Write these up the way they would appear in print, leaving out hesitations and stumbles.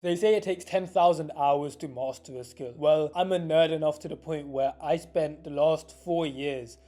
They say it takes 10,000 hours to master a skill. Well, I'm a nerd enough to the point where I spent the last 4 years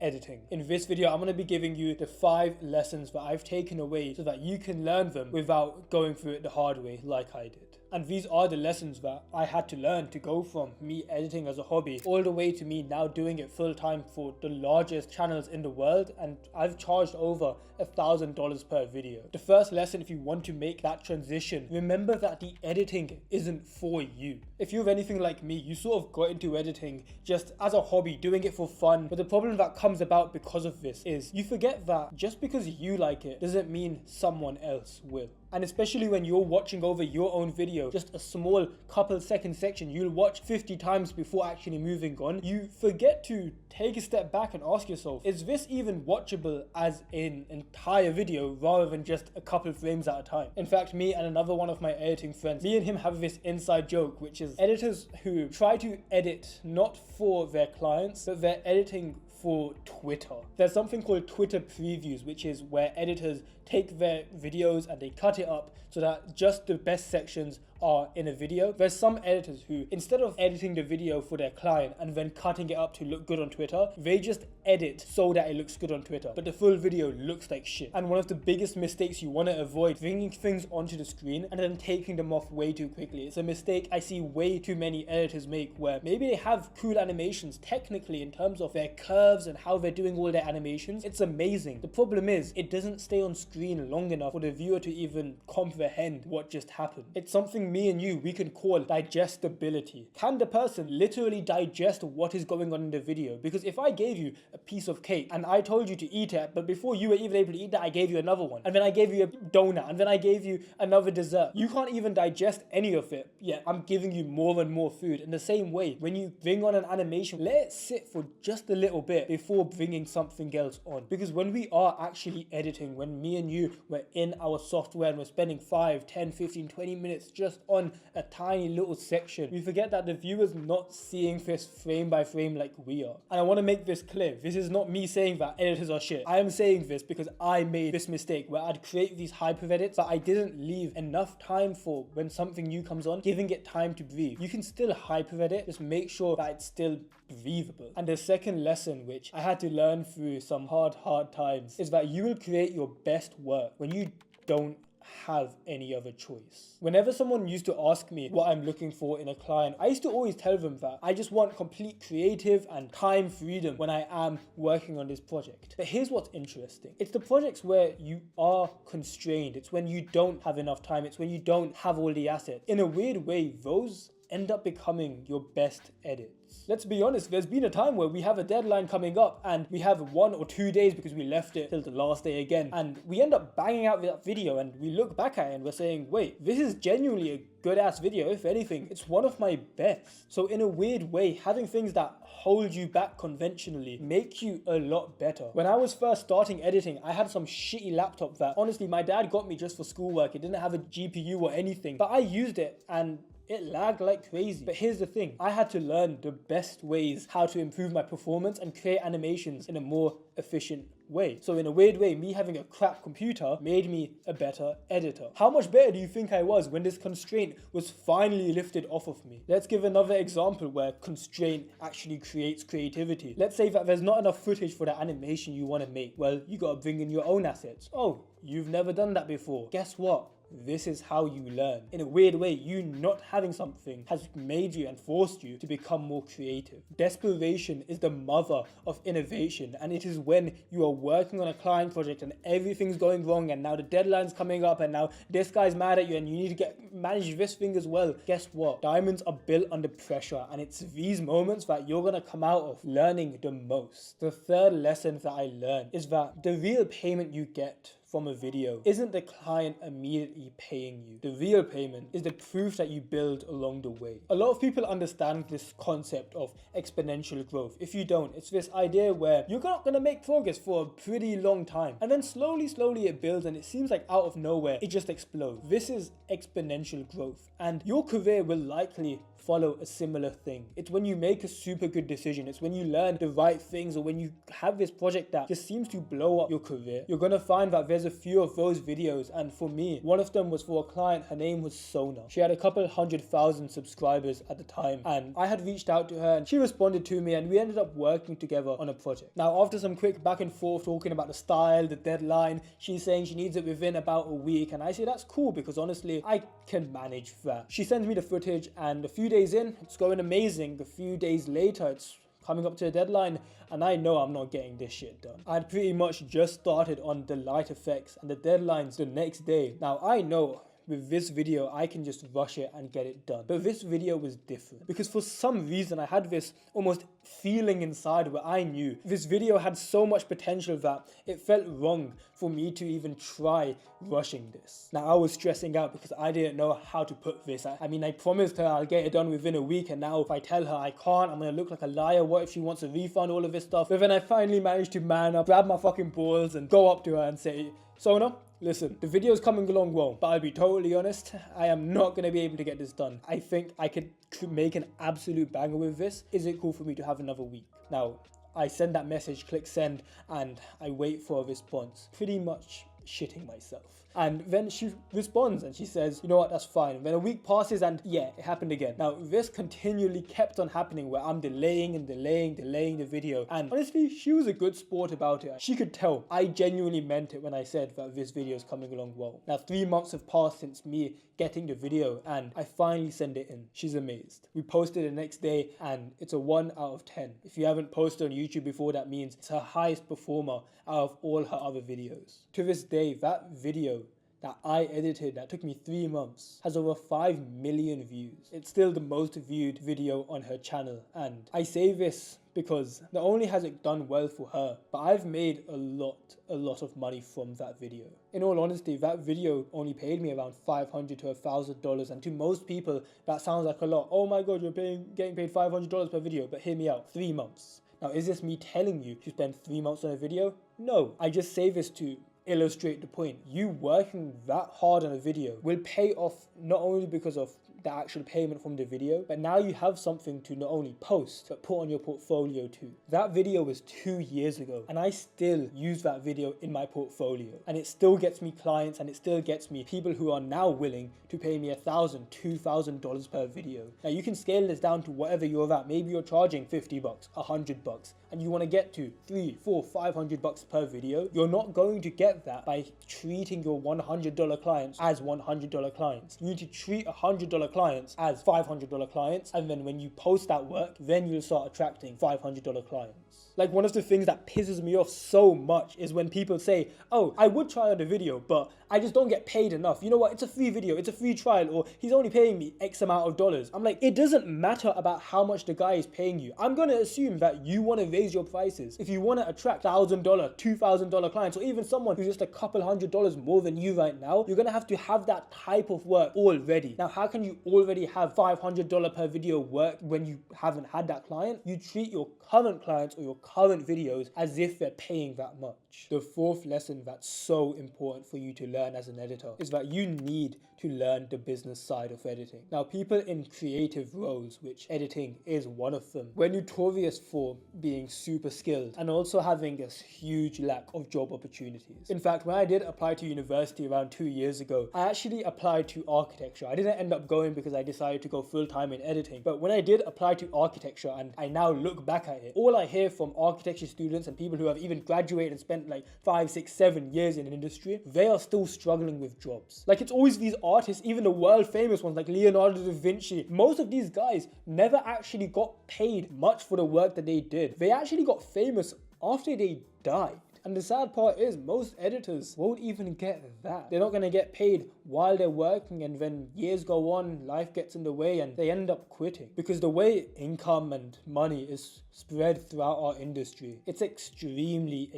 editing. In this video, I'm going to be giving you the 5 lessons that I've taken away so that you can learn them without going through it the hard way like I did. And these are the lessons that I had to learn to go from me editing as a hobby all the way to me now doing it full time for the largest channels in the world, and I've charged over $1,000 per video. The first lesson, if you want to make that transition, remember that the editing isn't for you. If you're anything like me, you sort of got into editing just as a hobby, doing it for fun, but the problem that comes about because of this is you forget that just because you like it doesn't mean someone else will. And especially when you're watching over your own video, just a small couple second section you'll watch 50 times before actually moving on, you forget to take a step back and ask yourself, is this even watchable as an entire video rather than just a couple frames at a time? In fact, me and another one of my editing friends, me and him have this inside joke, which is editors who try to edit not for their clients, but they're editing for Twitter. There's something called Twitter previews, which is where editors take their videos and they cut it up so that just the best sections are in a video. There's some editors who, instead of editing the video for their client and then cutting it up to look good on Twitter, they just edit so that it looks good on Twitter, but the full video looks like shit. And one of the biggest mistakes you want to avoid, bringing things onto the screen and then taking them off way too quickly. It's a mistake I see way too many editors make, where maybe they have cool animations technically in terms of their curves and how they're doing all their animations. It's amazing. The problem is it doesn't stay on screen long enough for the viewer to even comprehend what just happened. It's something me and you, we can call digestibility. Can the person literally digest what is going on in the video? Because if I gave you a piece of cake and I told you to eat it, but before you were even able to eat that, I gave you another one, and then I gave you a donut, and then I gave you another dessert, you can't even digest any of it, yet I'm giving you more and more food. In the same way, when you bring on an animation, let it sit for just a little bit before bringing something else on. Because when we are actually editing, when me and you were in our software and we're spending 5, 10, 15, 20 minutes just on a tiny little section, we forget that the viewer's not seeing this frame by frame like we are. And I want to make this clear. This is not me saying that editors are shit. I am saying this because I made this mistake where I'd create these hyper edits, but I didn't leave enough time for when something new comes on, giving it time to breathe. You can still hyper edit, just make sure that it's still breathable. And the second lesson, which I had to learn through some hard times, is that you will create your best work when you don't have any other choice. Whenever someone used to ask me what I'm looking for in a client, I used to always tell them that I just want complete creative and time freedom when I am working on this project. But here's what's interesting. It's the projects where you are constrained. It's when you don't have enough time. It's when you don't have all the assets. In a weird way, those end up becoming your best edits. Let's be honest, there's been a time where we have a deadline coming up and we have 1 or 2 days because we left it till the last day again, and we end up banging out that video and we look back at it and we're saying, wait, this is genuinely a good ass video. If anything, it's one of my best. So in a weird way, having things that hold you back conventionally make you a lot better. When I was first starting editing, I had some shitty laptop that honestly my dad got me just for schoolwork. It didn't have a GPU or anything, but I used it and it lagged like crazy. But here's the thing, I had to learn the best ways how to improve my performance and create animations in a more efficient way. So in a weird way, me having a crap computer made me a better editor. How much better do you think I was when this constraint was finally lifted off of me? Let's give another example where constraint actually creates creativity. Let's say that there's not enough footage for the animation you want to make. Well, you gotta bring in your own assets. Oh, you've never done that before. Guess what? This is how you learn. In a weird way, you not having something has made you and forced you to become more creative. Desperation is the mother of innovation, and it is when you are working on a client project and everything's going wrong, and now the deadline's coming up, and now this guy's mad at you and you need to manage this thing as well. Guess what? Diamonds are built under pressure, and it's these moments that you're gonna come out of learning the most. The third lesson that I learned is that the real payment you get from a video isn't the client immediately paying you. The real payment is the proof that you build along the way. A lot of people understand this concept of exponential growth. If you don't, it's this idea where you're not going to make progress for a pretty long time, and then slowly it builds, and it seems like out of nowhere it just explodes. This is exponential growth, and your career will likely follow a similar thing. It's when you make a super good decision, it's when you learn the right things, or when you have this project that just seems to blow up your career, you're gonna find that there's a few of those videos, and for me, one of them was for a client. Her name was Sona. She had a couple 100,000 subscribers at the time, and I had reached out to her and she responded to me, and we ended up working together on a project. Now, after some quick back and forth talking about the style, the deadline, she's saying she needs it within about a week, and I say that's cool because honestly, I can manage that. She sends me the footage, and a few days in, it's going amazing. A few days later, it's coming up to a deadline, and I know I'm not getting this shit done. I'd pretty much just started on the light effects, and the deadline's the next day. Now, I know with this video, I can just rush it and get it done. But this video was different because for some reason, I had this almost feeling inside where I knew this video had so much potential that it felt wrong for me to even try rushing this. Now, I was stressing out because I didn't know how to put this. I mean, I promised her I'll get it done within a week, and now if I tell her I can't, I'm gonna look like a liar. What if she wants a refund, all of this stuff? But then I finally managed to man up, grab my fucking balls, and go up to her and say, Sona, listen, the video's coming along well, but I'll be totally honest, I am not going to be able to get this done. I think I could make an absolute banger with this. Is it cool for me to have another week? Now, I send that message, click send, and I wait for a response. Pretty much shitting myself. And then she responds and she says, you know what, that's fine. And then a week passes and yeah, it happened again. Now, this continually kept on happening where I'm delaying the video. And honestly, she was a good sport about it. She could tell I genuinely meant it when I said that this video is coming along well. Now, 3 months have passed since me getting the video, and I finally send it in. She's amazed. We posted the next day and it's a 1 out of 10. If you haven't posted on YouTube before, that means it's her highest performer out of all her other videos. To this day, that video that I edited that took me 3 months has over 5 million views. It's still the most viewed video on her channel, and I say this because not only has it done well for her, but I've made a lot of money from that video. In all honesty, that video only paid me around $500 to $1,000, and to most people that sounds like a lot. Oh my god, you're getting paid $500 per video, but hear me out, 3 months. Now, is this me telling you to spend 3 months on a video? No, I just say this to illustrate the point. You working that hard on a video will pay off not only because of the actual payment from the video, but now you have something to not only post, but put on your portfolio too. That video was 2 years ago, and I still use that video in my portfolio, and it still gets me clients, and it still gets me people who are now willing to pay me $1,000, $2,000 per video. Now you can scale this down to whatever you're at. Maybe you're charging $50, $100, and you want to get to $300, $400, $500 per video. You're not going to get that by treating your $100 clients as $100 clients. You need to treat $100 clients as $500 clients, and then when you post that work, then you'll start attracting $500 clients. Like, one of the things that pisses me off so much is when people say, oh, I would try on a video, but I just don't get paid enough. You know what? It's a free video. It's a free trial, or he's only paying me X amount of dollars. I'm like, it doesn't matter about how much the guy is paying you. I'm going to assume that you want to raise your prices. If you want to attract $1,000, $2,000 clients, or even someone who's just a couple $100 more than you right now, you're going to have that type of work already. Now, how can you already have $500 per video work when you haven't had that client? You treat your current clients or your current videos as if they're paying that much. The fourth lesson that's so important for you to learn as an editor is that you need to learn the business side of editing. Now, people in creative roles, which editing is one of them, we're notorious for being super skilled and also having a huge lack of job opportunities. In fact, when I did apply to university around 2 years ago, I actually applied to architecture. I didn't end up going because I decided to go full-time in editing. But when I did apply to architecture and I now look back at it, all I hear from architecture students and people who have even graduated and spent like 5, 6, 7 years in an industry, they are still struggling with jobs. Like, it's always these artists, even the world famous ones like Leonardo da Vinci. Most of these guys never actually got paid much for the work that they did. They actually got famous after they died. And the sad part is most editors won't even get that. They're not going to get paid while they're working, and when years go on, life gets in the way and they end up quitting. Because the way income and money is spread throughout our industry, it's extremely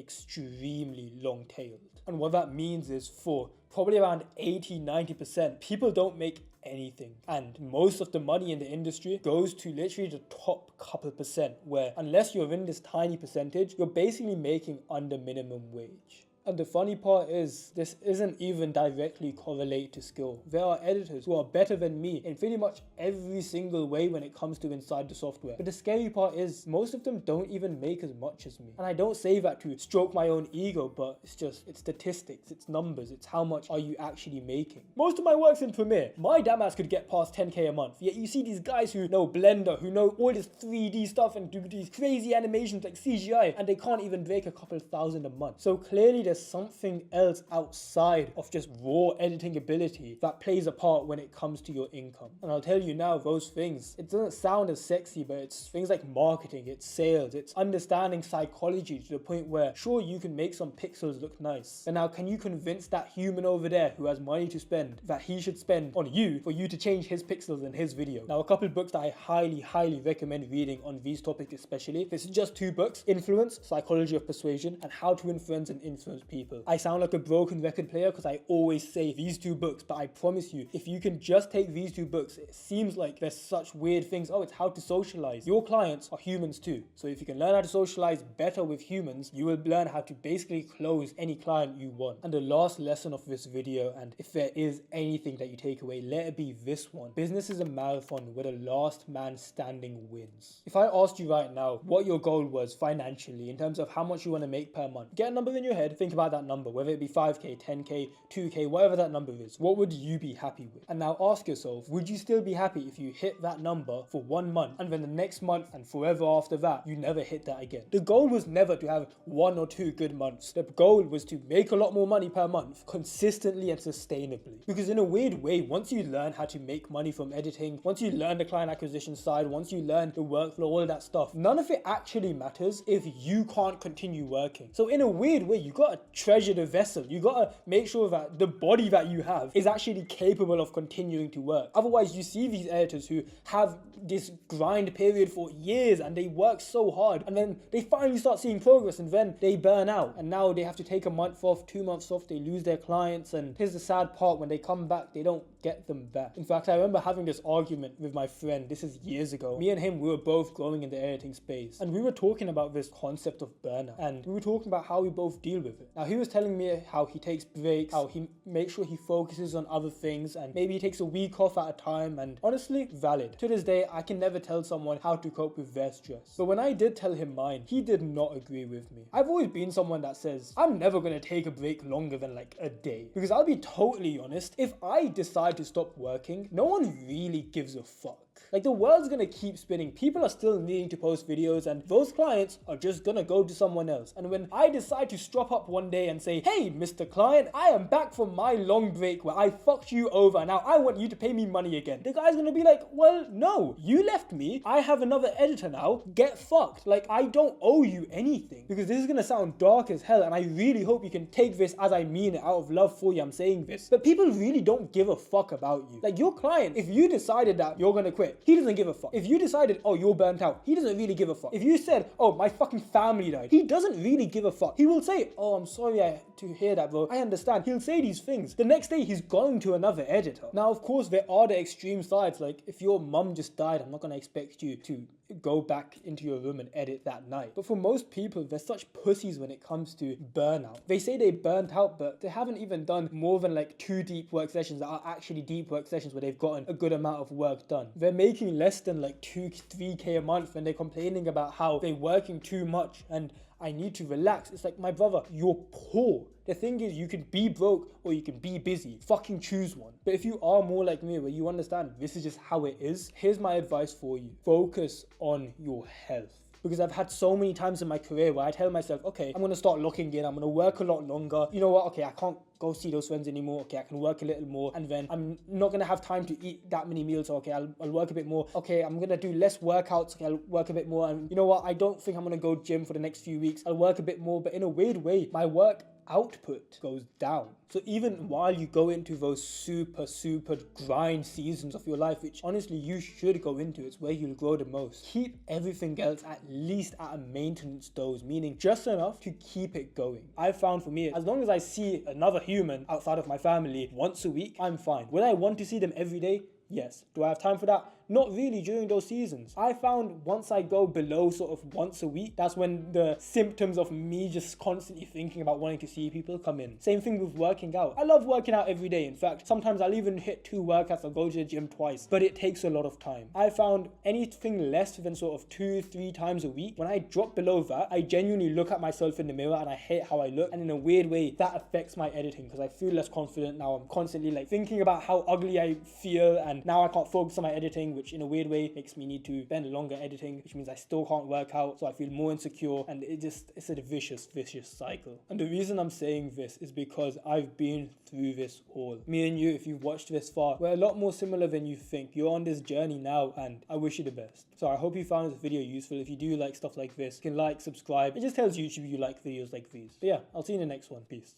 long-tailed. And what that means is for probably around 80-90%, people don't make anything, and most of the money in the industry goes to literally the top couple percent, where unless you're in this tiny percentage, you're basically making under minimum wage. And the funny part is, this isn't even directly correlated to skill. There are editors who are better than me in pretty much every single way when it comes to inside the software. But the scary part is, most of them don't even make as much as me. And I don't say that to stroke my own ego, but it's statistics, it's numbers, it's how much are you actually making. Most of my work's in Premiere. My damn ass could get past 10k a month. Yet you see these guys who know Blender, who know all this 3D stuff and do these crazy animations like CGI, and they can't even break a couple thousand a month. So clearly there's something else outside of just raw editing ability that plays a part when it comes to your income. And I'll tell you now, those things, it doesn't sound as sexy, but it's things like marketing, it's sales, it's understanding psychology to the point where, sure, you can make some pixels look nice. And now, can you convince that human over there who has money to spend that he should spend on you for you to change his pixels in his video? Now, a couple of books that I highly recommend reading on these topics especially. This is just 2 books: Influence, Psychology of Persuasion, and How to Influence and Influence People. I sound like a broken record player because I always say these 2 books, but I promise you, if you can just take these 2 books, it seems like there's such weird things. Oh, it's how to socialize. Your clients are humans too. So if you can learn how to socialize better with humans, you will learn how to basically close any client you want. And the last lesson of this video, and if there is anything that you take away, let it be this one: business is a marathon where the last man standing wins. If I asked you right now what your goal was financially in terms of how much you want to make per month, get a number in your head, think about that number, whether it be 5k, 10k, 2k, whatever that number is, what would you be happy with? And now ask yourself, would you still be happy if you hit that number for 1 month and then the next month and forever after that you never hit that again? The goal was never to have 1 or 2 good months. The goal was to make a lot more money per month consistently and sustainably. Because in a weird way, once you learn how to make money from editing, once you learn the client acquisition side, once you learn the workflow, all that stuff, none of it actually matters if you can't continue working. So in a weird way, you gotta treasure the vessel. You gotta make sure that the body that you have is actually capable of continuing to work. Otherwise, you see these editors who have this grind period for years and they work so hard, and then they finally start seeing progress and then they burn out, and now they have to take a month off, 2 months off, they lose their clients, and here's the sad part: when they come back, they don't get them back. In fact, I remember having this argument with my friend, this is years ago. Me and him, we were both growing in the editing space, and we were talking about this concept of burnout, and we were talking about how we both deal with it. Now, he was telling me how he takes breaks, how he makes sure he focuses on other things, and maybe he takes a week off at a time, and honestly, valid. To this day, I can never tell someone how to cope with their stress. But when I did tell him mine, he did not agree with me. I've always been someone that says, I'm never gonna take a break longer than like a day. Because I'll be totally honest, if I decide to stop working, no one really gives a fuck. Like, the world's gonna keep spinning. People are still needing to post videos, and those clients are just gonna go to someone else. And when I decide to strop up one day and say, hey, Mr. Client, I am back from my long break where I fucked you over, now I want you to pay me money again, the guy's gonna be like, well, no, you left me, I have another editor now, get fucked. Like, I don't owe you anything. Because this is gonna sound dark as hell, and I really hope you can take this as I mean it, out of love for you, I'm saying this. But people really don't give a fuck about you. Like, your client, if you decided that you're gonna quit, he doesn't give a fuck. If you decided, oh, you're burnt out, he doesn't really give a fuck. If you said, oh, my fucking family died, he doesn't really give a fuck. He will say, oh, I'm sorry to hear that, bro. I understand. He'll say these things. The next day, he's going to another editor. Now, of course, there are the extreme sides. Like, if your mum just died, I'm not going to expect you to go back into your room and edit that night. But for most people, they're such pussies when it comes to burnout. They say they burnt out, but they haven't even done more than like 2 deep work sessions that are actually deep work sessions where they've gotten a good amount of work done. They're making less than like 2-3k a month, and they're complaining about how they're working too much and I need to relax. It's like, my brother, you're poor. The thing is, you can be broke or you can be busy. Fucking choose one. But if you are more like me, where you understand this is just how it is, here's my advice for you. Focus on your health. Because I've had so many times in my career where I tell myself, okay, I'm going to start locking in, I'm going to work a lot longer. You know what? Okay, I can't go see those friends anymore. Okay, I can work a little more, and then I'm not going to have time to eat that many meals. Okay, I'll work a bit more. Okay, I'm going to do less workouts. Okay, I'll work a bit more. And you know what? I don't think I'm going to go gym for the next few weeks. I'll work a bit more, but in a weird way, my work output goes down. So even while you go into those super grind seasons of your life, which honestly you should go into, it's where you'll grow the most, keep everything else at least at a maintenance dose, meaning just enough to keep it going. I've found for me, as long as I see another human outside of my family once a week, I'm fine. Will I want to see them every day? Yes. Do I have time for that? Not really during those seasons. I found once I go below sort of once a week, that's when the symptoms of me just constantly thinking about wanting to see people come in. Same thing with working out. I love working out every day. In fact, sometimes I'll even hit 2 workouts. I'll go to the gym twice, but it takes a lot of time. I found anything less than sort of 2-3 times a week, when I drop below that, I genuinely look at myself in the mirror and I hate how I look, and in a weird way that affects my editing because I feel less confident. Now I'm constantly like thinking about how ugly I feel, and now I can't focus on my editing, which in a weird way makes me need to spend longer editing, which means I still can't work out, so I feel more insecure, and it's a vicious cycle. And the reason I'm saying this is because I've been through this all. Me and you, if you've watched this far, we're a lot more similar than you think. You're on this journey now, and I wish you the best. So I hope you found this video useful. If you do like stuff like this, you can like, subscribe. It just tells YouTube you like videos like these. But yeah, I'll see you in the next one. Peace.